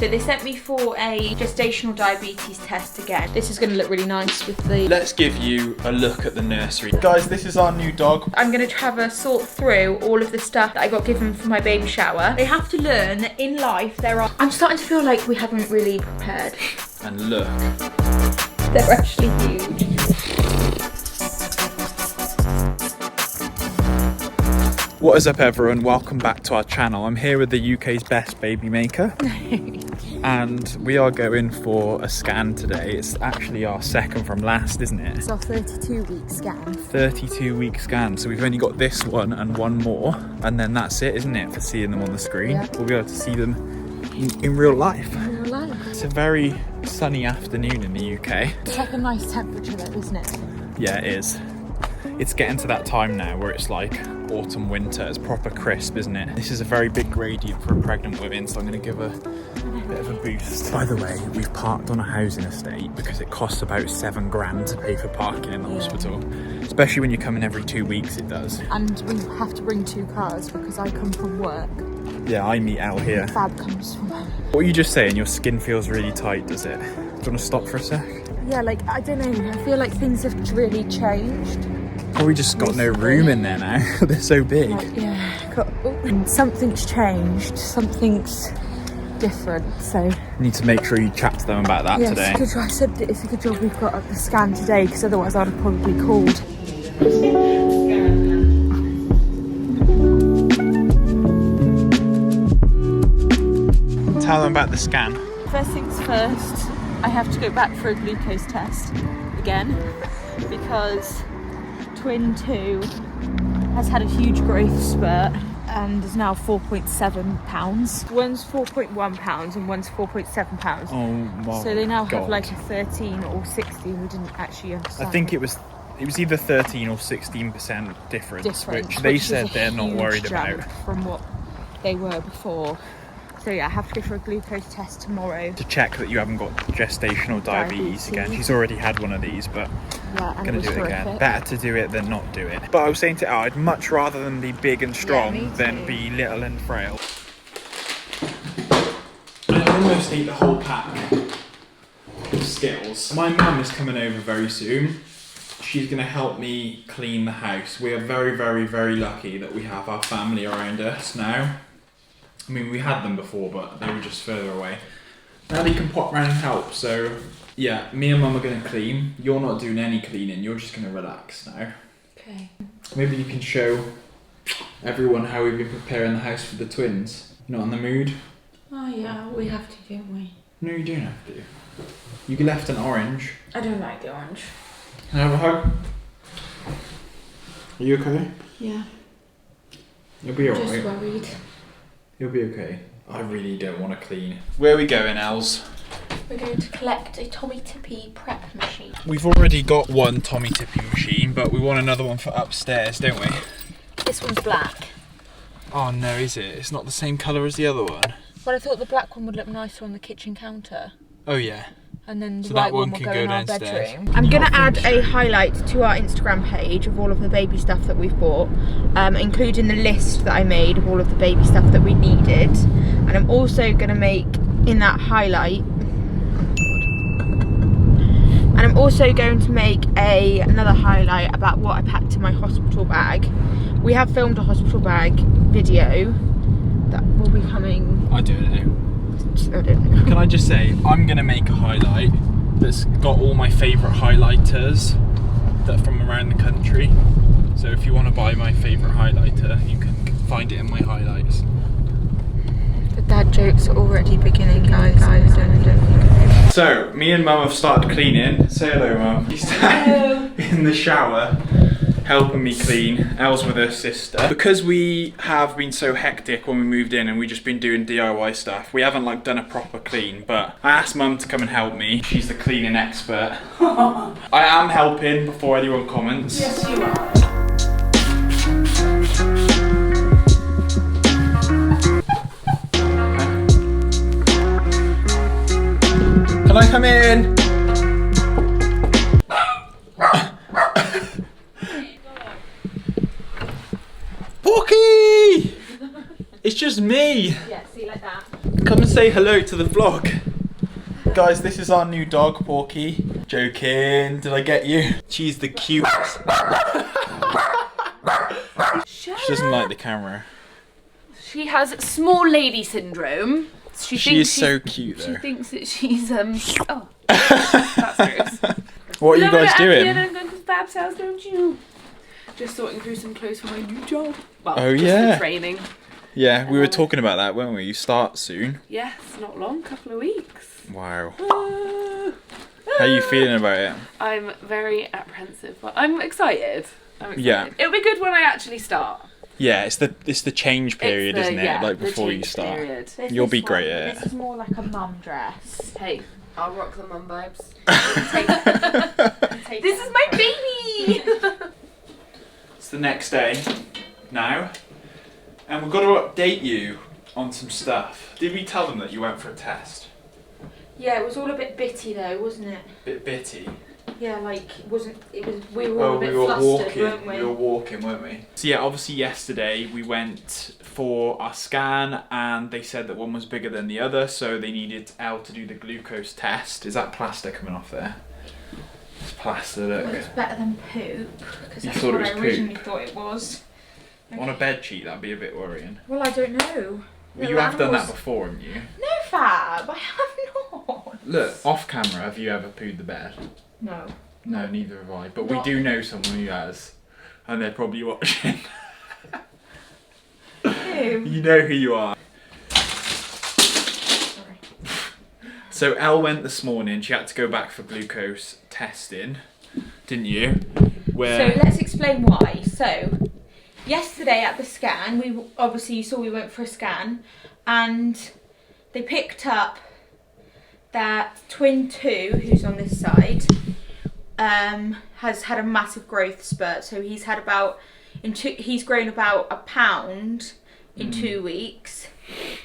So they sent me for a gestational diabetes test again. This is going to look really nice with the... Let's give you a look at the nursery. Guys, this is our new dog. I'm going to have a sort through all of the stuff that I got given for my baby shower. They have to learn that in life there are... I'm starting to feel like we haven't really prepared. And look. They're actually huge. What is up everyone, welcome back to our channel. I'm here with the UK's best baby maker. And we are going for a scan today. It's actually our second from last, isn't it? It's our 32-week scan. 32-week scan. So we've only got this one and one more. And then that's it, isn't it, for seeing them on the screen? Yeah. We'll be able to see them in real life. In real life. It's a very sunny afternoon in the UK. It's like a nice temperature though, isn't it? Yeah, it is. It's getting to that time now where it's like autumn, winter. It's proper crisp, isn't it? This is a very big gradient for a pregnant woman, so I'm going to give her a bit of a boost. By the way, we've parked on a housing estate because it costs about £7 grand to pay for parking in the hospital. Especially when you come in every 2 weeks, it does. And we have to bring 2 cars because I come from work. Yeah, I meet Elle here. Fab comes from home. What were you just saying? Your skin feels really tight, does it? Do you want to stop for a sec? Yeah, like, I don't know. I feel like things have really changed. Oh, we just got no room in there now. They're so big. Like, yeah, something's changed. Something's different. So need to make sure you chat to them about that today. Yes, I said that it's a good job we've got up the scan today because otherwise I'd have probably called. Tell them about the scan. First things first, I have to go back for a glucose test again because twin 2 has had a huge growth spurt and is now 4.7 pounds. One's 4.1 pounds and one's 4.7 pounds. Oh my So they now God. have like a 13 or 16. We didn't actually understand. I think it was either 13 or 16% difference, which they said they're not worried about. From what they were before. So yeah, I have to go for a glucose test tomorrow. To check that you haven't got gestational diabetes again. She's already had one of these, but yeah, I'm going to do it again. Better to do it than not do it. But I was saying to Elle, I'd much rather than be big and strong than be little and frail. I almost ate the whole pack of Skittles. My mum is coming over very soon. She's going to help me clean the house. We are very, very, very lucky that we have our family around us now. I mean, we had them before, but they were just further away. Now they can pop round and help, so yeah, me and Mum are going to clean. You're not doing any cleaning, you're just going to relax now. Okay. Maybe you can show everyone how we've been preparing the house for the twins. You're not in the mood? Oh yeah, we have to, don't we? No, you don't have to. You left an orange. I don't like the orange. Can I have a hug? Are you okay? Yeah. You'll be alright. Just worried. You'll be okay. I really don't want to clean. Where are we going, Els? We're going to collect a Tommy Tippy prep machine. We've already got one Tommy Tippy machine, but we want another one for upstairs, don't we? This one's black. Oh no, is it? It's not the same colour as the other one? Well, I thought the black one would look nicer on the kitchen counter. Oh yeah. And then the So white that one will can go go in our downstairs. bedroom. I'm going to add a highlight to our Instagram page of all of the baby stuff that we've bought, including the list that I made of all of the baby stuff that we needed. And I'm also going to make in that highlight, and I'm also going to make another highlight about what I packed in my hospital bag. We have filmed a hospital bag video that will be coming. I don't know. I don't know. Can I just say, I'm going to make a highlight that's got all my favourite highlighters that are from around the country. So if you want to buy my favourite highlighter, you can find it in my highlights. The dad jokes are already beginning, guys. So, me and Mum have started cleaning. Say hello, Mum. She's in the shower helping me clean. Elle's with her sister. Because we have been so hectic when we moved in and we've just been doing DIY stuff, we haven't like done a proper clean, but I asked Mum to come and help me. She's the cleaning expert. I am helping before anyone comments. Yes, you are. Can I come in? Porky! It's just me. Yeah, see, like that. Come and say hello to the vlog. Guys, this is our new dog, Porky. Joking, did I get you? She's the cutest. She doesn't like the camera. She has small lady syndrome. She is so cute though. She thinks that she's oh, that's gross. What are you guys doing? I'm going to Bab's house, don't you? Just sorting through some clothes for my new job. Well, Oh, just yeah. for training. Yeah, we were talking about that, weren't we? You start soon. Yes, not long, couple of weeks. Wow. How are you feeling about it? I'm very apprehensive, but I'm excited. Yeah. It'll be good when I actually start. Yeah, it's the change period, It's the- isn't it? yeah, Like the before you change start. period. You'll be great at This it. is more like a mum dress. Hey, I'll rock the mum vibes. Take This is my baby! It's the next day now, and we've got to update you on some stuff. Did we tell them that you went for a test? Yeah, it was all a bit bitty though, wasn't it? Bit bitty. Yeah, like we were all a bit flustered, weren't we? We were walking, weren't we? So yeah, obviously yesterday we went for our scan and they said that one was bigger than the other, so they needed Elle to do the glucose test. Is that plaster coming off there? It's plaster, look. Well, it's better than poop, because You that's thought it what was I poop? originally thought it was. On a bed sheet, that'd be a bit worrying. Well, I don't know. Well, you have done that before, haven't you? No, Fab, I have not. Look, off camera, have you ever pooed the bed? No. No, neither have I. But Not- we do know someone who has, and they're probably watching. Who? You know who you are. Sorry. So Elle went this morning. She had to go back for glucose testing, didn't you? Where? So let's explain why. So yesterday at the scan, we obviously you saw we went for a scan, and they picked up that twin 2, who's on this side, has had a massive growth spurt. So he's had he's grown about £1 pound in 2 weeks,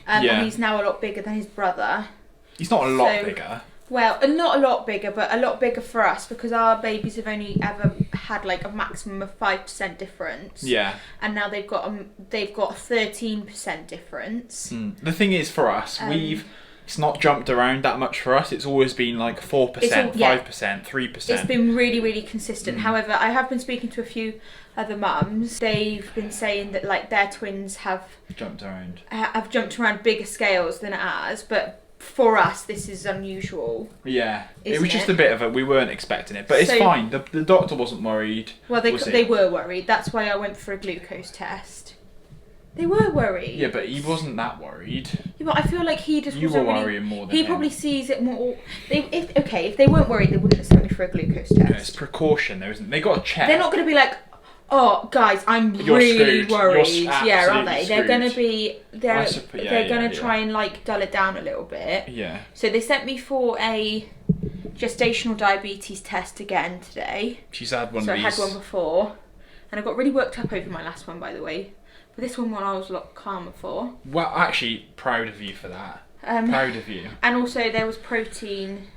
Yeah. and he's now a lot bigger than his brother. He's not a lot So- bigger. Well, not a lot bigger, but a lot bigger for us because our babies have only ever had like a maximum of 5% difference. Yeah. And now they've got a 13% difference. The thing is, for us, it's not jumped around that much for us. It's always been like 4%, It's all- yeah. 5%, 3%. It's been really, really consistent. However, I have been speaking to a few other mums. They've been saying that like their twins have jumped around. jumped around bigger scales than ours, but for us this is unusual. Yeah, it Isn't was just it? a bit of we weren't expecting it, but it's So- fine. The doctor wasn't worried. Well, was they he? were worried. That's why I went for a glucose test. They were worried. Yeah, but he wasn't that worried. Yeah, but I feel like he just You wasn't were really, worrying more than he him. probably sees it more. If they weren't worried, they wouldn't have sent me for a glucose test. Yeah, it's precaution though, isn't it? They got to check. They're not going to be like, oh guys, I'm You're really screwed. worried. You're Yeah, are absolutely they? They're going to screwed. be. I They're suppose- going to try and like dull it down a little bit. Yeah. So they sent me for a gestational diabetes test again today. She's had one So of I these. had one before, and I got really worked up over my last one, by the way. But this one I was a lot calmer for. Well, actually, proud of you for that. Proud of you. And also there was protein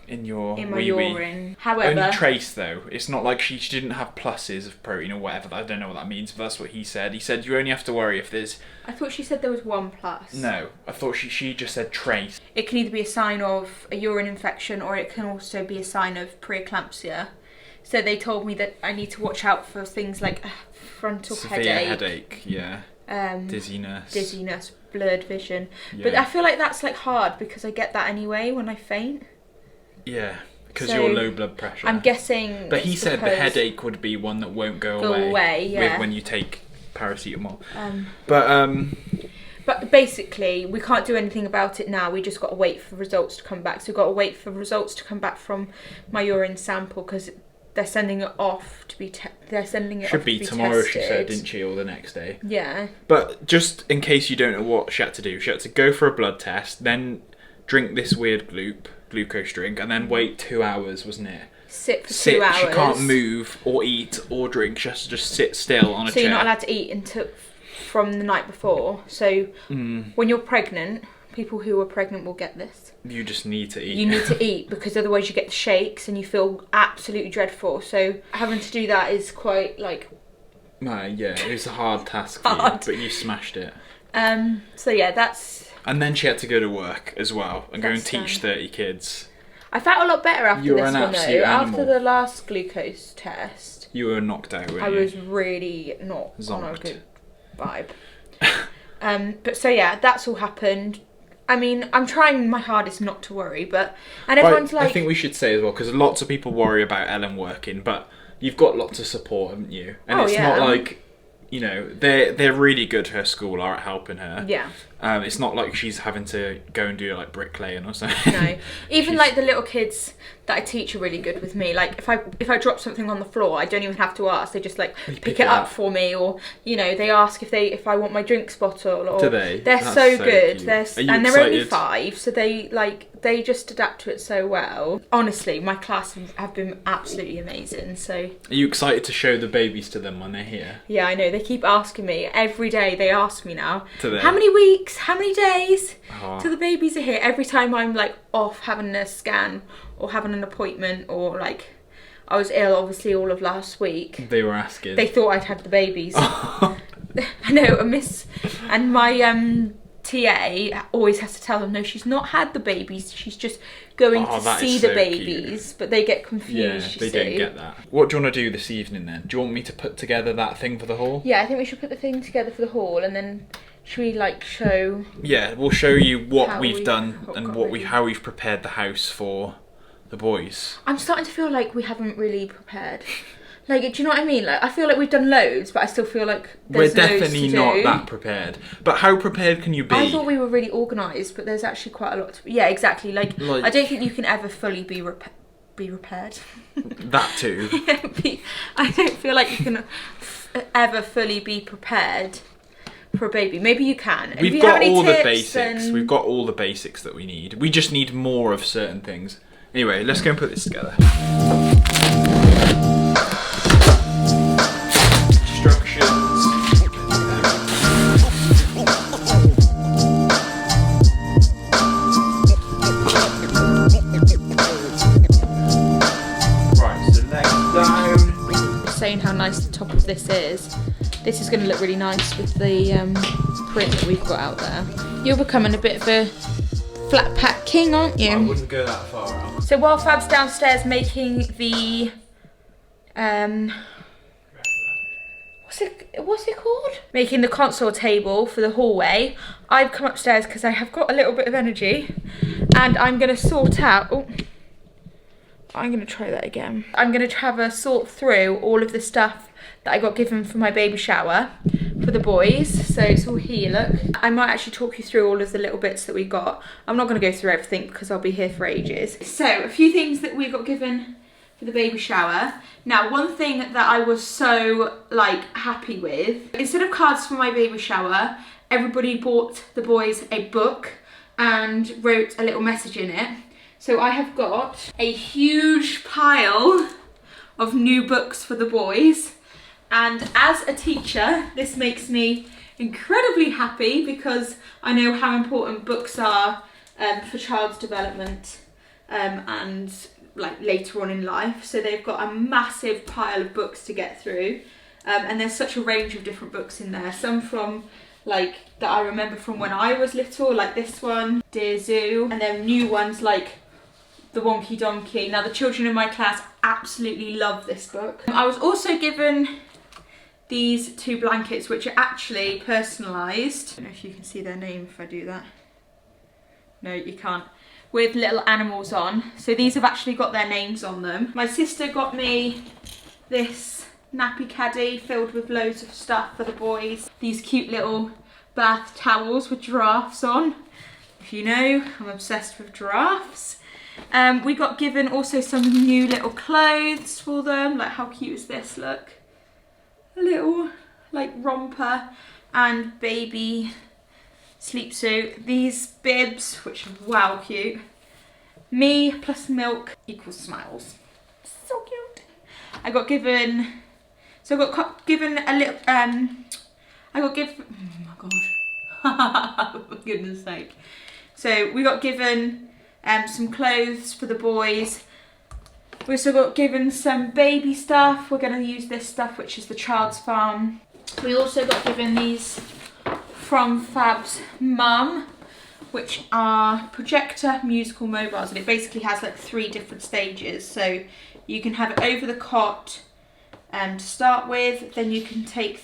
In your in my wee-wee. urine. However, Only trace though. It's not like she didn't have pluses of protein or whatever. I don't know what that means, but that's what he said. He said you only have to worry if there's. I thought she said there was 1+. No, I thought she just said trace. It can either be a sign of a urine infection or it can also be a sign of preeclampsia. So they told me that I need to watch out for things like frontal Severe headache, yeah. Dizziness, blurred vision. Yeah. But I feel like that's like hard because I get that anyway when I faint. Yeah, because So, you're low blood pressure. I'm guessing. But he it's said the because- headache would be one that won't go Go away, yeah. with when you take paracetamol. But But basically, we can't do anything about it now. We just got to wait for results to come back. So we've got to wait for results to come back from my urine sample because they're sending it off to be. They're sending it. should off be to be tomorrow, she tested. said, didn't she, or the next day? Yeah. But just in case you don't know what she had to do, she had to go for a blood test, then drink this weird glucose drink, and then wait 2 hours, wasn't it? Sit for 2 hours. She can't move or eat or drink. She has to just sit still on a So chair. you're not allowed to eat until from the night before. So when you're pregnant, people who are pregnant will get this. You just need to eat. You need to eat because otherwise you get the shakes and you feel absolutely dreadful. So having to do that is quite like. Yeah, it was a hard task for you, Hard. but you smashed it. So yeah, that's And then she had to go to work as well and go and That's teach 30 kids. I felt a lot better after You're this an one absolute though. animal. After the last glucose test, You were knocked out, weren't I you? was really not on a Zonked. good vibe. But so yeah, that's all happened. I mean, I'm trying my hardest not to worry, but everyone's like, I think we should say as well, because lots of people worry about Ellen working, but you've got lots of support, haven't you? And it's not like, you know, they're really good. Her school are at helping her. yeah. It's not like she's having to go and do like bricklaying or something. No, even like the little kids that I teach are really good with me. Like if I drop something on the floor, I don't even have to ask. They just like pick it up for me, or you know, they ask if I want my drinks bottle. Or do they? They're That's so so good. cute. They're Are you and they're only excited? 5, so they just adapt to it so well. Honestly, my class have been absolutely amazing. So Are you excited to show the babies to them when they're here? yeah, I know they keep asking me every day. They ask me now, Do they? how many weeks, how many days Oh. till the babies are here. Every time I'm like off having a scan or having an appointment, or like I was ill obviously all of last week, They were asking. they thought I'd had the babies. I know, a miss, and my TA always has to tell them, no, she's not had the babies, she's just going to that see is the so babies. cute. But they get Yeah, confused. they you don't see. get that. What do you want to do this evening then? Do you want me to put together that thing for the hall? Yeah, I think we should put the thing together for the hall, and then should we like show? Yeah, we'll show you what How we've we done got and ready. how we've prepared the house for the boys. I'm starting to feel like we haven't really prepared. Like, do you know what I mean? Like, I feel like we've done loads, but I still feel like there's We're definitely loads to not do. that prepared. But how prepared can you be? I thought we were really organised, but there's actually quite a lot to... Yeah, exactly. Like I don't think you can ever fully be repaired. That too. I don't feel like you can ever fully be prepared for a baby. Maybe you can. We've if you got have any all the tips, basics. then... We've got all the basics that we need. We just need more of certain things. Anyway, let's go and put this together. Instructions. Right, so legs down. Saying how nice the top of this is. This is going to look really nice with the print that we've got out there. You're becoming a bit of a flat pack king, aren't I you? wouldn't go that far out. So while Fab's downstairs making the what's it called? Making the console table for the hallway, I've come upstairs because I have got a little bit of energy, and I'm gonna sort out. Oh, I'm gonna try that again. I'm gonna have a sort through all of the stuff that I got given for my baby shower for the boys. So it's all here, look. I might actually talk you through all of the little bits that we got. I'm not gonna go through everything because I'll be here for ages. So a few things that we got given for the baby shower. Now, one thing that I was so like happy with, instead of cards for my baby shower, everybody bought the boys a book and wrote a little message in it. So I have got a huge pile of new books for the boys. And as a teacher, this makes me incredibly happy because I know how important books are for child's development and like later on in life. So they've got a massive pile of books to get through. And there's such a range of different books in there. Some from like that I remember from when I was little, like this one, Dear Zoo, and then new ones like The Wonky Donkey. Now the children in my class absolutely love this book. I was also given these 2 blankets which are actually personalised. I don't know if you can see their name if I do that. No, you can't. With little animals on. So these have actually got their names on them. My sister got me this nappy caddy filled with loads of stuff for the boys. These cute little bath towels with giraffes on. If you know, I'm obsessed with giraffes. We got given also some new little clothes for them. Like, how cute is this? Look. A little like romper and baby sleep suit. These bibs, which are wow cute. Me plus milk equals smiles. So cute. I got given, so I got given a little, oh my god, for goodness sake. So we got given some clothes for the boys. We also got given some baby stuff. We're going to use this stuff, which is the Child's Farm. We also got given these from Fab's mum, which are projector musical mobiles, and it basically has like 3 different stages. So you can have it over the cot to start with, then you can take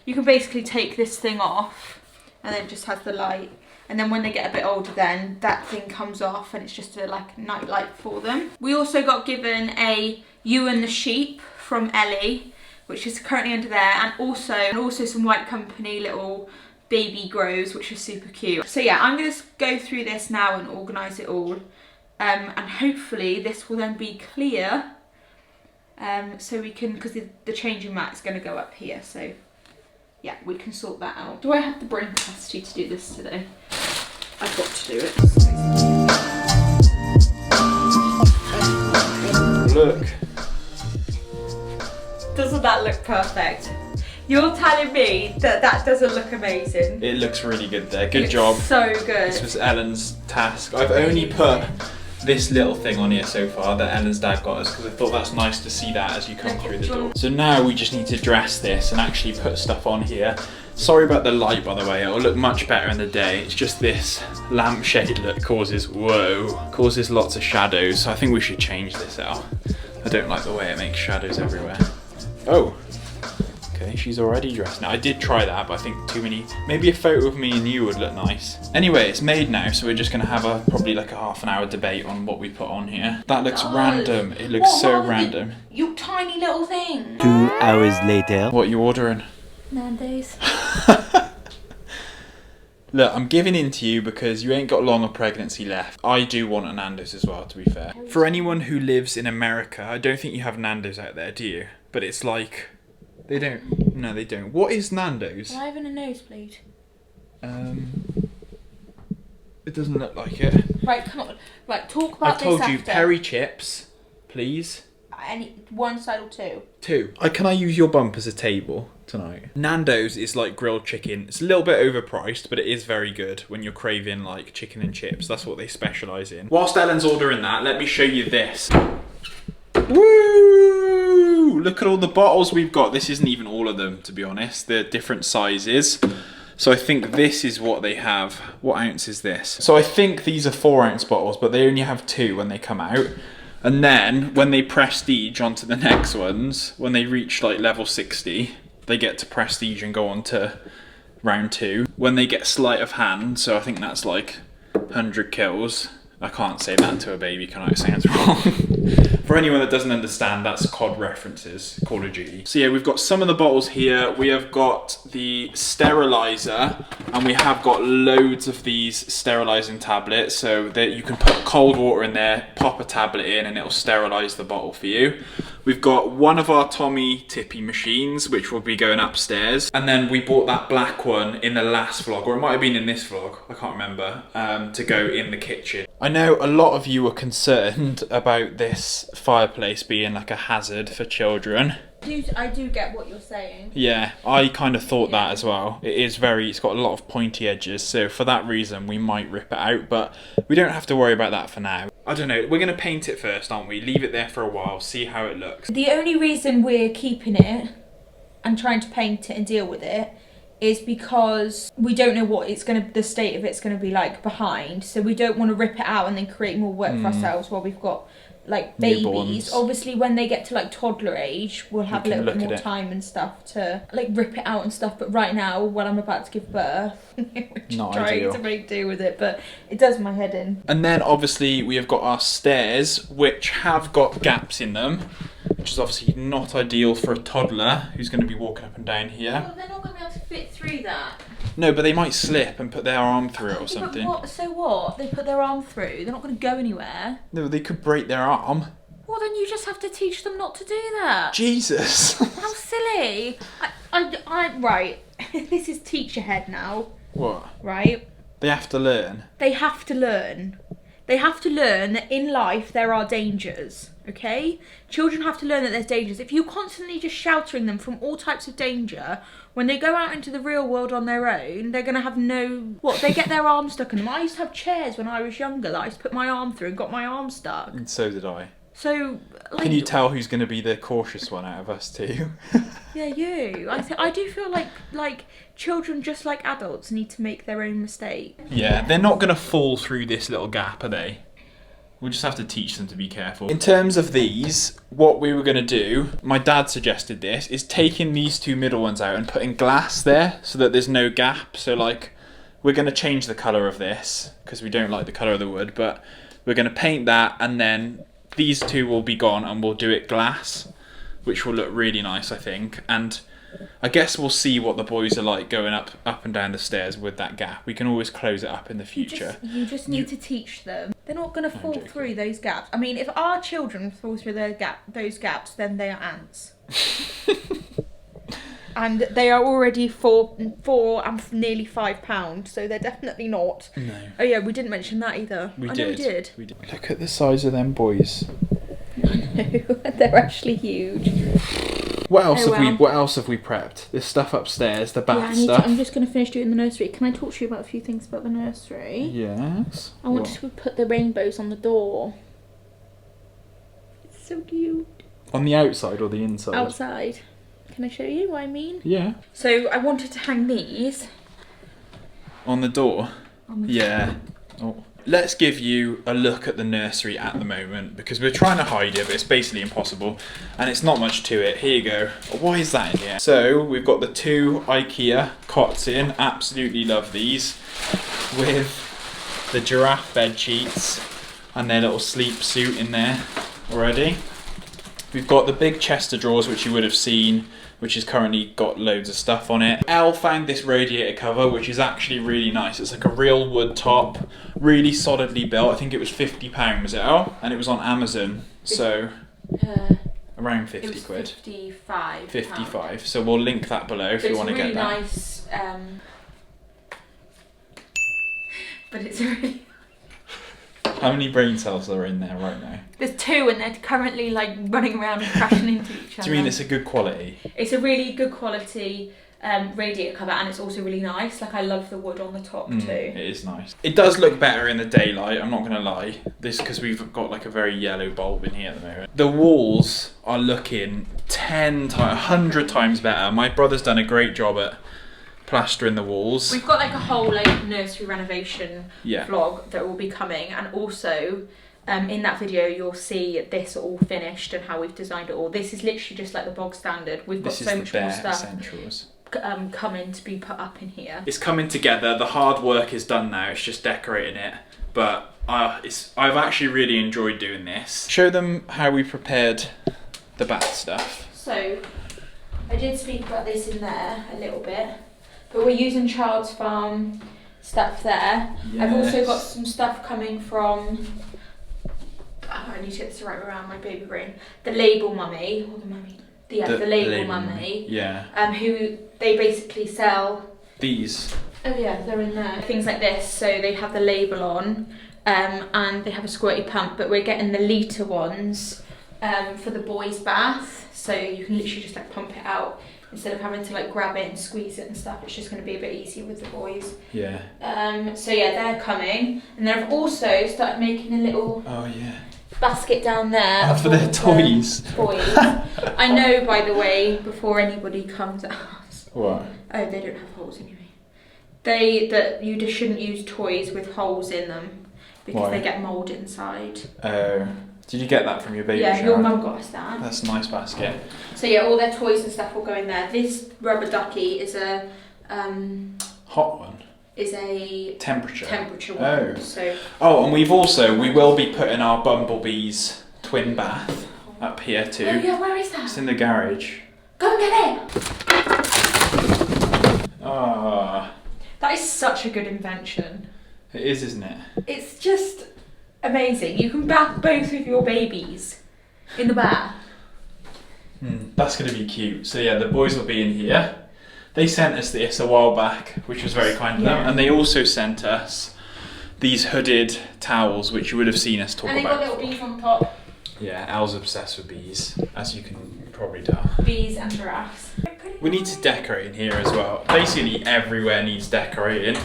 you can basically take this thing off, and then it just has the light. And then when they get a bit older, then that thing comes off and it's just a like night light for them. We also got given a You and the Sheep from Ellie, which is currently under there, and also some White Company little baby grows, which are super cute. So yeah, I'm gonna go through this now and organise it all, and hopefully this will then be clear, so we can, because the changing mat is going to go up here, so yeah, we can sort that out. Do I have the brain capacity to do this today? I've got to do it. Look. Doesn't that look perfect? You're telling me that that doesn't look amazing? It looks really good there. Good job. So good. This was Ellen's task. I've only put this little thing on here so far that Ellen's dad got us, because I thought that's nice to see that as you come through the door. So now we just need to dress this and actually put stuff on here. Sorry about the light, by the way. It'll look much better in the day. It's just this lampshade that causes lots of shadows. So I think we should change this out. I don't like the way it makes shadows everywhere. Oh. Okay, she's already dressed now. I did try that, but I think too many. Maybe a photo of me and you would look nice. Anyway, it's made now, so we're just gonna have probably like a half-an-hour debate on what we put on here. That looks random. It looks so random. You tiny little thing. 2 hours later. What are you ordering? Nando's. Look, I'm giving in to you because you ain't got long of pregnancy left. I do want a Nando's as well, to be fair. For anyone who lives in America, I don't think you have Nando's out there, do you? But it's like, they don't. No, they don't. What is Nando's? Am I having a nosebleed? It doesn't look like it. Right, come on. Right, talk about I've told this you, after. Peri chips, please. One side or two? 2. Can I use your bump as a table tonight? Nando's is like grilled chicken. It's a little bit overpriced, but it is very good when you're craving like chicken and chips. That's what they specialise in. Whilst Ellen's ordering that, let me show you this. Woo! Look at all the bottles we've got. This isn't even all of them, to be honest. They're different sizes. So I think this is what they have. What ounce is this? So I think these are 4-ounce bottles, but they only have 2 when they come out. And then when they prestige onto the next ones, when they reach like level 60, they get to prestige and go on to round 2. When they get sleight of hand, so I think that's like 100 kills. I can't say that to a baby, can I? It sounds wrong. For anyone that doesn't understand, that's COD references, Call of Duty. So yeah, we've got some of the bottles here. We have got the sterilizer, and we have got loads of these sterilizing tablets, so that you can put cold water in there, pop a tablet in, and it'll sterilize the bottle for you. We've got one of our Tommy Tippy machines, which will be going upstairs. And then we bought that black one in the last vlog, or it might have been in this vlog, I can't remember, to go in the kitchen. I know a lot of you are concerned about this fireplace being like a hazard for children. I do get what you're saying. Yeah, I kind of thought that as well. It's got a lot of pointy edges, so for that reason we might rip it out, but we don't have to worry about that for now. I don't know, we're going to paint it first, aren't we? Leave it there for a while, see how it looks. The only reason we're keeping it and trying to paint it and deal with it is because we don't know what the state of it's going to be like behind, so we don't want to rip it out and then create more work for ourselves while we've got like babies. Newborns. Obviously when they get to like toddler age, we'll have a little bit more time and stuff to like rip it out and stuff, but right now when I'm about to give birth we're just trying to make do with it, but it does my head in. And then obviously we have got our stairs, which have got gaps in them, which is obviously not ideal for a toddler who's going to be walking up and down here. Well, they're not going to be able to fit through that. No, but they might slip and put their arm through it or something. So what? They put their arm through? They're not going to go anywhere. No, they could break their arm. Well, then you just have to teach them not to do that. Jesus. How silly. Right. This is teacher head now. What? Right? They have to learn. They have to learn. They have to learn that in life there are dangers, okay? Children have to learn that there's dangers. If you're constantly just sheltering them from all types of danger, when they go out into the real world on their own, they're going to have they get their arm stuck in them. I used to have chairs when I was younger that I used to put my arm through and got my arm stuck. And so did I. So, like, Can you tell who's going to be the cautious one out of us two? yeah, you. I do feel like children, just like adults, need to make their own mistakes. Yeah, they're not going to fall through this little gap, are they? We'll just have to teach them to be careful. In terms of these, what we were going to do, my dad suggested this, is taking these two middle ones out and putting glass there so that there's no gap. So like, we're going to change the colour of this because we don't like the colour of the wood, but we're going to paint that, and then these two will be gone and we'll do it glass, which will look really nice, I think. And I guess we'll see what the boys are like going up and down the stairs with that gap. We can always close it up in the future. You just need to teach them. They're not going to fall through those gaps. I mean, if our children fall through those gaps, then they are ants. And they are already four and nearly £5, so they're definitely not. No. Oh yeah, we didn't mention that either. We I know did. We did. Look at the size of them boys. No, they're actually huge. What else have we prepped? This stuff upstairs, the bath stuff. I'm just going to finish doing the nursery. Can I talk to you about a few things about the nursery? Yes. I want to put the rainbows on the door. It's so cute. On the outside or the inside? Outside. Can I show you what I mean? Yeah. So I wanted to hang these. On the door? Yeah. Oh. Let's give you a look at the nursery at the moment, because we're trying to hide it, but it's basically impossible, and it's not much to it. Here you go. Why is that in here? So we've got the two IKEA cots in. Absolutely love these, with the giraffe bed sheets and their little sleep suit in there already. We've got the big chest of drawers, which you would have seen, which has currently got loads of stuff on it. Elle found this radiator cover, which is actually really nice. It's like a real wood top, really solidly built. I think it was £50, was it, Elle? And it was on Amazon, so around 50 quid. 55. 55. So we'll link that below if you want to get that. It's really nice, but it's really... How many brain cells are in there right now? There's 2, and they're currently like running around and crashing into each other. Do you mean it's a good quality? It's a really good quality radiator cover, and it's also really nice. Like, I love the wood on the top too. It is nice. It does look better in the daylight, I'm not going to lie. This because we've got like a very yellow bulb in here at the moment. The walls are looking 100 times better. My brother's done a great job at plastering the walls. We've got like a whole like nursery renovation Yeah. vlog that will be coming, and also in that video you'll see this all finished and how we've designed it all. This is literally just like the bog standard. We've got so much more stuff essentials coming to be put up in here. It's coming together. The hard work is done now. It's just decorating it. But I've actually really enjoyed doing this. Show them how we prepared the bath stuff. So I did speak about this in there a little bit, but we're using Child's Farm stuff there. Yes. I've also got some stuff coming from, I need to get this right around my baby brain, the Label Mummy, or the Mummy, the Label Mummy. Yeah. Who they basically sell These. Oh yeah, they're in there. Things like this, so they have the label on, and they have a squirty pump, but we're getting the litre ones for the boys' bath, so you can literally just like pump it out instead of having to like grab it and squeeze it and stuff. It's just going to be a bit easier with the boys. Yeah. So yeah, they're coming, and then I've also started making a little basket down there for their toys. I know, by the way, before anybody comes at us. What? Oh, they don't have holes anyway. That you just shouldn't use toys with holes in them because they get mould inside. Oh. Did you get that from your baby Yeah, shower? your mum got us that. That's a nice basket. So yeah, all their toys and stuff will go in there. This rubber ducky is a hot one. Is a temperature one. Oh. So. Oh, and we will be putting our Bumblebee's twin bath up here too. Oh yeah, where is that? It's in the garage. Go and get it. Ah. That is such a good invention. It is, isn't it? It's just amazing. You can bath both of your babies in the bath. That's going to be cute. So yeah, the boys will be in here. They sent us this a while back, which was very kind of them. And they also sent us these hooded towels, which you would have seen us talk about. And they got little bees on top. Yeah, Al's obsessed with bees, as you can probably tell. Bees and giraffes. We need to decorate in here as well. Basically everywhere needs decorating.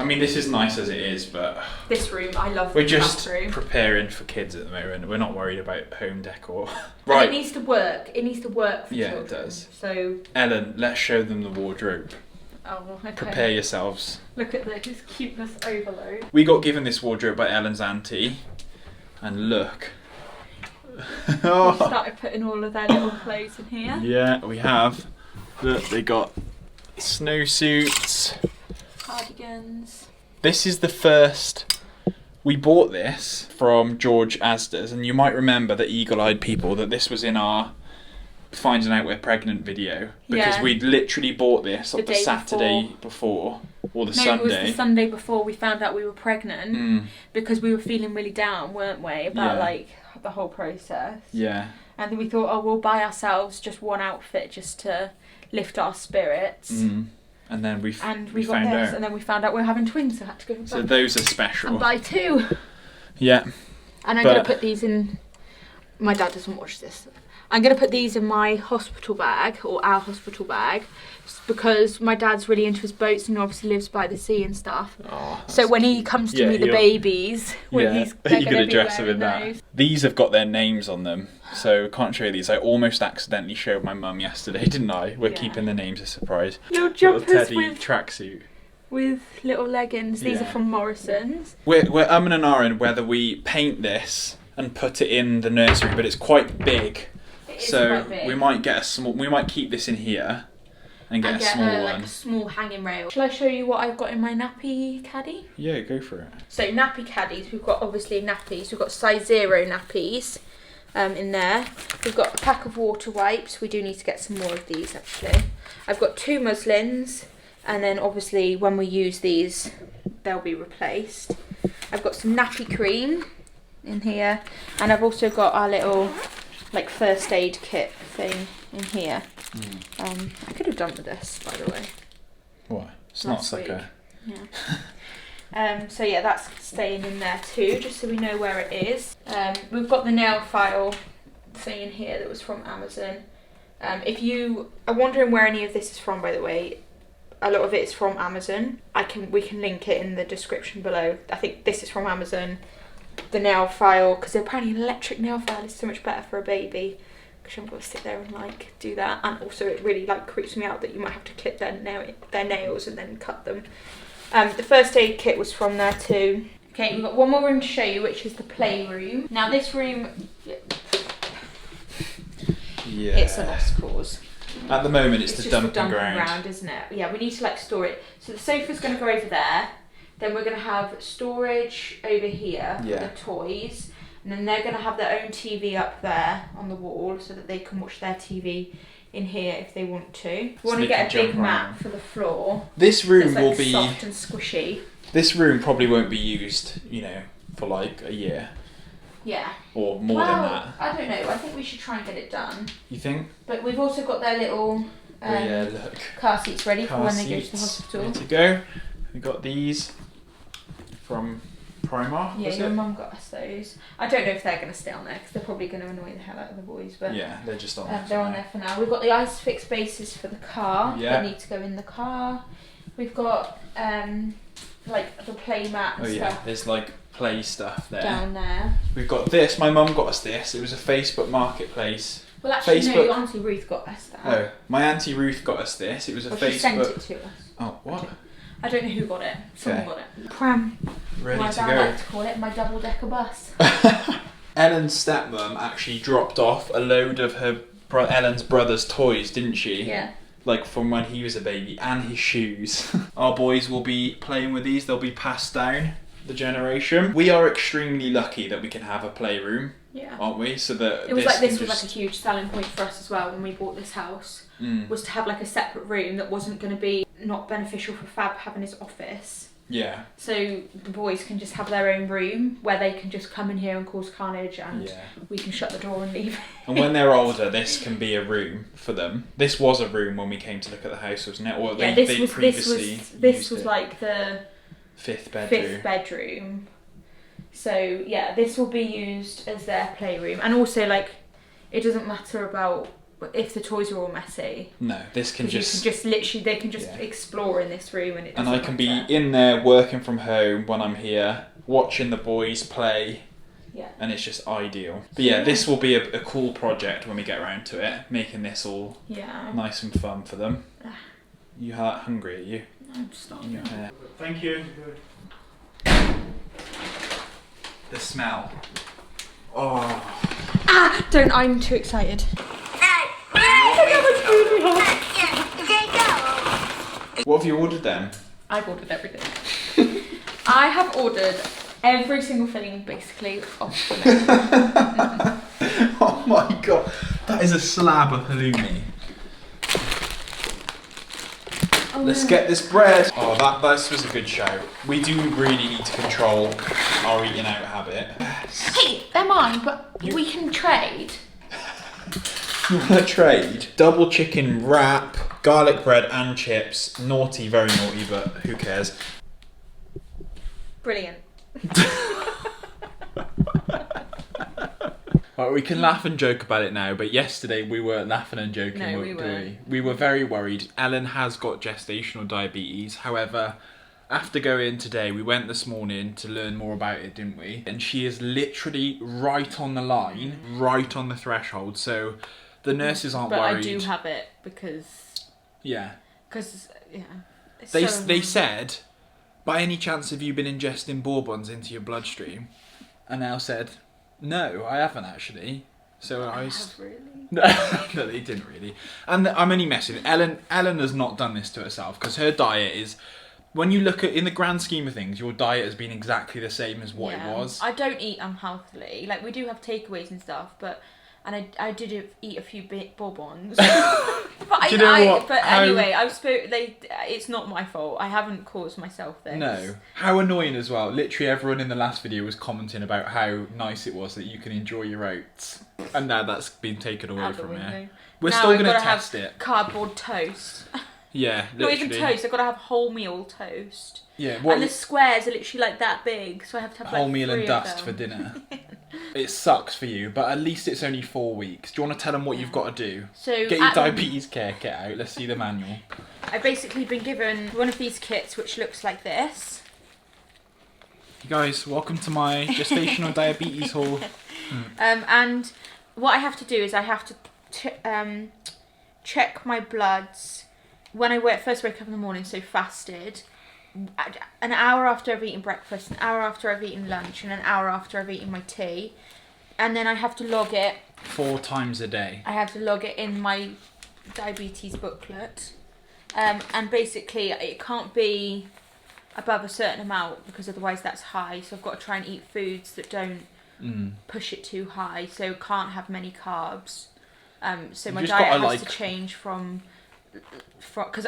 I mean, this is nice as it is, but This room, I love. we're just bathroom. preparing for kids at the moment. We're not worried about home decor. And Right. it needs to work. It needs to work for Yeah, it children. does. So, Ellen, let's show them the wardrobe. oh, okay. Prepare yourselves. Look at this cuteness overload. We got given this wardrobe by Ellen's auntie. And look. We started putting all of their little clothes in here. Yeah, we have. Look, they got snowsuits. Cardigans. This is the first. We bought this from George Asda's, and you might remember, the eagle-eyed people, that this was in our Finding Out We're Pregnant video, because Yeah. we'd literally bought this on the day Saturday before, or the No, Sunday. it was the Sunday before we found out we were pregnant, Mm, because we were feeling really down, weren't we, about Yeah. like the whole process. yeah. And then we thought, oh, we'll buy ourselves just one outfit just to lift our spirits. Mm. And then we And we we got found this, out. and then we found out we were having twins, so I had to go So back those are special. and buy two. Yeah. And I'm But- going to put these in. My dad doesn't watch this. I'm going to put these in my hospital bag, or our hospital bag, because my dad's really into his boats and obviously lives by the sea and stuff. Oh, So when he comes to meet the babies, when yeah, he's they're you gonna could be dress them in wearing that. those. These have got their names on them, so can't show you these. I almost accidentally showed my mum yesterday, didn't I? We're Yeah. keeping the names a surprise. Little Little jumpers teddy with tracksuit. little leggings. These Yeah. are from Morrison's. We're umming and ahhing whether we paint this and put it in the nursery, but it's quite big. It is So quite big. we might get a small. We might keep this in here and get And a small like one. a small hanging rail. Shall I show you what I've got in my nappy caddy? Yeah, go for it. So nappy caddies, we've got obviously nappies. We've got size 0 nappies in there. We've got a pack of water wipes. We do need to get some more of these actually. I've got 2 muslins, and then obviously when we use these, they'll be replaced. I've got some nappy cream in here, and I've also got our little like first aid kit thing in here. I could have done with this, by the way. Why? It's Last not like week. a. Yeah. So yeah, that's staying in there too, just so we know where it is. We've got the nail file thing in here that was from Amazon. If you are wondering where any of this is from, by the way, a lot of it is from Amazon. We can link it in the description below. I think this is from Amazon. The nail file, because apparently an electric nail file is so much better for a baby, because you haven't got to sit there and like do that. And also it really like creeps me out that you might have to clip their nails and then cut them. The first aid kit was from there too. Okay, we've got one more room to show you, which is the playroom. Now this room, Yeah. it's a lost cause. At the moment, it's the just dumping the dumping ground. isn't it? Yeah, we need to like store it. So the sofa's going to go over there. Then we're going to have storage over here for Yeah. the toys. And then they're going to have their own TV up there on the wall so that they can watch their TV in here if they want to. We want they to get a can big jump mat around. for the floor. This room That's like will be. soft and squishy. This room probably won't be used, for like a year Yeah. or more than that. I don't know. I think we should try and get it done. You think? But we've also got their little Oh yeah, look. car seats ready for Car when they go to the seats hospital. ready to go. We got these from Primark. Yeah, was your it? mum got us those. I don't know if they're going to stay on there because they're probably going to annoy the hell out of the boys. But Yeah, they're just on there. they're on there for now. We've got the Isofix bases for the car Yeah. that need to go in the car. We've got like the play mat and Oh yeah, stuff there's like play stuff there. down there. We've got this. My mum got us this. It was a Facebook Marketplace. Well, actually, no, Facebook- your Auntie Ruth got us that. Oh, my auntie Ruth got us this. It was a Well, Facebook. she sent it to us. Oh, what? I don't know who got it. Someone Okay. got it. Pram. Ready My to dad go. liked to call it my double-decker bus. Ellen's stepmom actually dropped off a load of her Ellen's brother's toys, didn't she? Yeah. Like from when he was a baby, and his shoes. Our boys will be playing with these. They'll be passed down the generation. We are extremely lucky that we can have a playroom, Yeah. aren't we? So that It was this like this can was like a just- huge selling point for us as well when we bought this house. Mm. Was to have like a separate room that wasn't going to be not beneficial for Fab having his office. Yeah. So the boys can just have their own room where they can just come in here and cause carnage, and Yeah. we can shut the door and leave. And when they're older, this can be a room for them. This was a room when we came to look at the house, wasn't it? Or Yeah, they this was previously this used was it. like the fifth bedroom. 5th bedroom. So yeah, this will be used as their playroom, and also like it doesn't matter about if the toys are all messy. No, this can just... They can just explore in this room and it doesn't And I can matter. be in there working from home when I'm here, watching the boys play. Yeah. And it's just ideal. But yeah, this will be a cool project when we get around to it, making this all nice and fun for them. You hungry, are you? I'm starving. Yeah. Thank you. The smell. Oh. I'm too excited. What have you ordered then? I've ordered everything. I have ordered every single thing, basically, off the menu. Oh my god, that is a slab of halloumi. Oh, Let's get this bread. Oh, this was a good show. We do really need to control our eating out habit. Hey, they're mine, but we can trade. You want to trade? Double chicken wrap, garlic bread and chips. Naughty, very naughty, but who cares? Brilliant. Well, we can laugh and joke about it now, but yesterday we weren't laughing and joking, No, we were weren't. we? We were very worried. Ellen has got gestational diabetes. However, after going today, we went this morning to learn more about it, didn't we? And she is literally right on the line, right on the threshold. So the nurses aren't worried. But I do have it because... Yeah. Because, yeah. They said, by any chance have you been ingesting bourbons into your bloodstream? And Elle said, no, I haven't actually. So I have really? No, they didn't really. And I'm only messing. Ellen has not done this to herself because her diet is, when you look at in the grand scheme of things, your diet has been exactly the same as what it was. I don't eat unhealthily. Like, we do have takeaways and stuff, and I did eat a few bourbons. But Do you know what? But anyway, it's not my fault. I haven't caused myself this. No. How annoying as well. Literally everyone in the last video was commenting about how nice it was that you can enjoy your oats. And now that's been taken away from you. We're still going to test it. Cardboard toast. Yeah, literally. Not even toast, I've got to have wholemeal toast. Yeah, and the squares are literally like that big, so I have to have like wholemeal 3 and dust of for them. dinner. It sucks for you, but at least it's only 4 weeks. Do you want to tell them what you've got to do? So get your diabetes care kit out. Let's see the manual. I've basically been given one of these kits, which looks like this. You guys, welcome to my gestational diabetes haul. And what I have to do is I have to check my bloods when I first wake up in the morning, so fasted. An hour after I've eaten breakfast, an hour after I've eaten lunch, and an hour after I've eaten my tea. And then I have to log it. 4 times a day. I have to log it in my diabetes booklet. And basically it can't be above a certain amount because otherwise that's high. So I've got to try and eat foods that don't push it too high. So can't have many carbs. So my diet has to change from because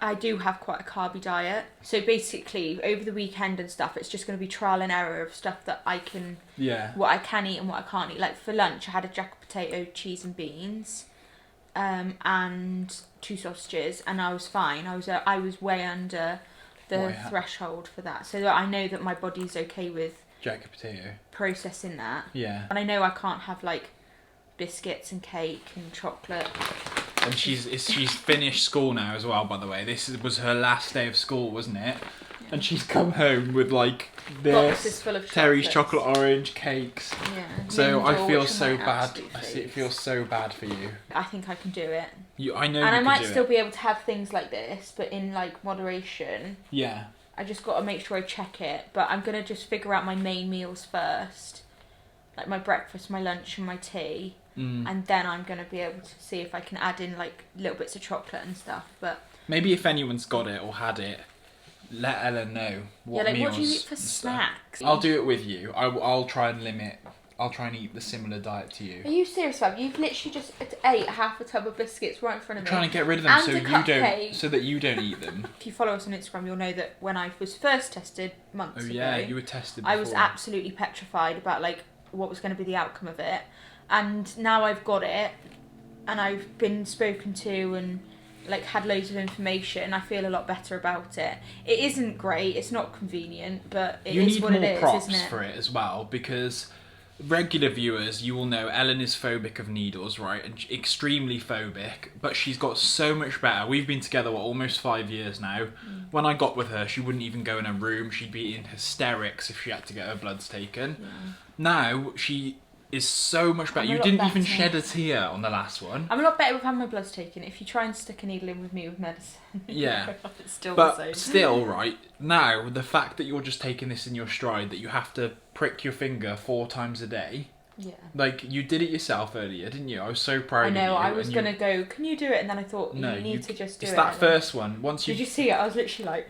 I do have quite a carby diet. So basically over the weekend and stuff, it's just going to be trial and error of stuff that I can, what I can eat and what I can't eat. Like for lunch I had a jack potato, cheese and beans, and 2 sausages, and I was fine. I was way under the threshold for that, so that I know that my body's okay with jack potato processing that. Yeah. And I know I can't have like biscuits and cake and chocolate. And she's finished school now as well, by the way. This was her last day of school, wasn't it? Yeah. And she's come home with like boxes full of Terry's chocolate orange cakes. Yeah. So Lindor, I feel so bad. It feels so bad for you. I think I can do it. I know. And I might still be able to have things like this, but in like moderation. Yeah. I just got to make sure I check it. But I'm gonna just figure out my main meals first, like my breakfast, my lunch, and my tea. And then I'm going to be able to see if I can add in like little bits of chocolate and stuff. But maybe if anyone's got it or had it, let Ellen know what meals. What do you eat for snacks? I'll do it with you. I'll try and limit. I'll try and eat the similar diet to you. Are you serious, Fab? You've literally just ate half a tub of biscuits right in front of me. I'm trying to get rid of them and so that you don't eat them. If you follow us on Instagram, you'll know that when I was first tested months ago. Oh yeah, you were tested before. I was absolutely petrified about like what was going to be the outcome of it. And now I've got it, and I've been spoken to and like had loads of information. I feel a lot better about it. It isn't great. It's not convenient, but it is what it is, isn't it? You need more props for it as well, because regular viewers, you will know Ellen is phobic of needles, right? And extremely phobic, but she's got so much better. We've been together, almost 5 years now. When I got with her, she wouldn't even go in her room. She'd be in hysterics if she had to get her bloods taken. Now, she is so much better. You didn't even shed a tear on the last one. I'm a lot better with having my bloods taken. If you try and stick a needle in with me with medicine, yeah, it's still but the same. still, right, now, the fact that you're just taking this in your stride, that you have to prick your finger 4 times a day. Yeah. Like, you did it yourself earlier, didn't you? I was so proud of you. I know, I was going to go, can you do it? And then I thought, no, you need to just do it. It's that first one. Once you... Did you see it? I was literally like...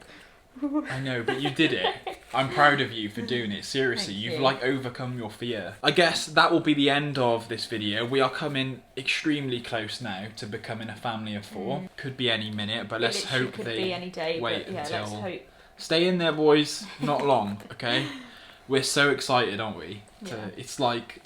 I know, but you did it. I'm proud of you for doing it. Seriously, you've like overcome your fear. I guess that will be the end of this video. We are coming extremely close now to becoming a family of 4. Could be any minute, but let's hope could they be any day, wait but yeah, until... let's hope. Stay in there, boys. Not long, okay? We're so excited, aren't we? Yeah. It's like...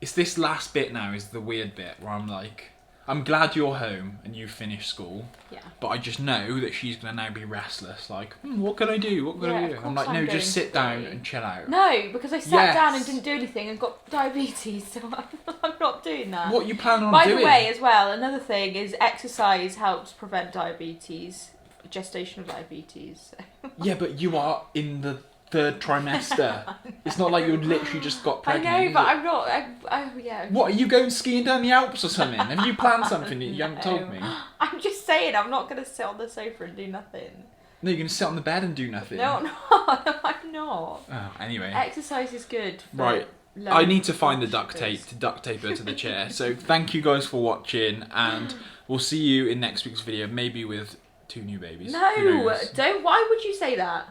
It's this last bit now is the weird bit where I'm like... I'm glad you're home and you've finished school. Yeah. But I just know that she's going to now be restless. Like, what can I do? What can I do? I'm like, no, just sit down and chill out. No, because I sat down and didn't do anything and got diabetes, so I'm not doing that. What you plan on By doing? the way, as well, another thing is exercise helps prevent diabetes, gestational diabetes. Yeah, but you are in the 3rd trimester. It's not like you literally just got pregnant. I know, but I'm not. Yeah. What, are you going skiing down the Alps or something? Have you planned something that you haven't told me? I'm just saying, I'm not going to sit on the sofa and do nothing. No, you're going to sit on the bed and do nothing. No, I'm not. I'm not. Oh, anyway. Exercise is good. Right. I need to find the duct tape to duct tape her to the chair. So thank you guys for watching, and we'll see you in next week's video, maybe with 2 new babies. No, don't. Why would you say that?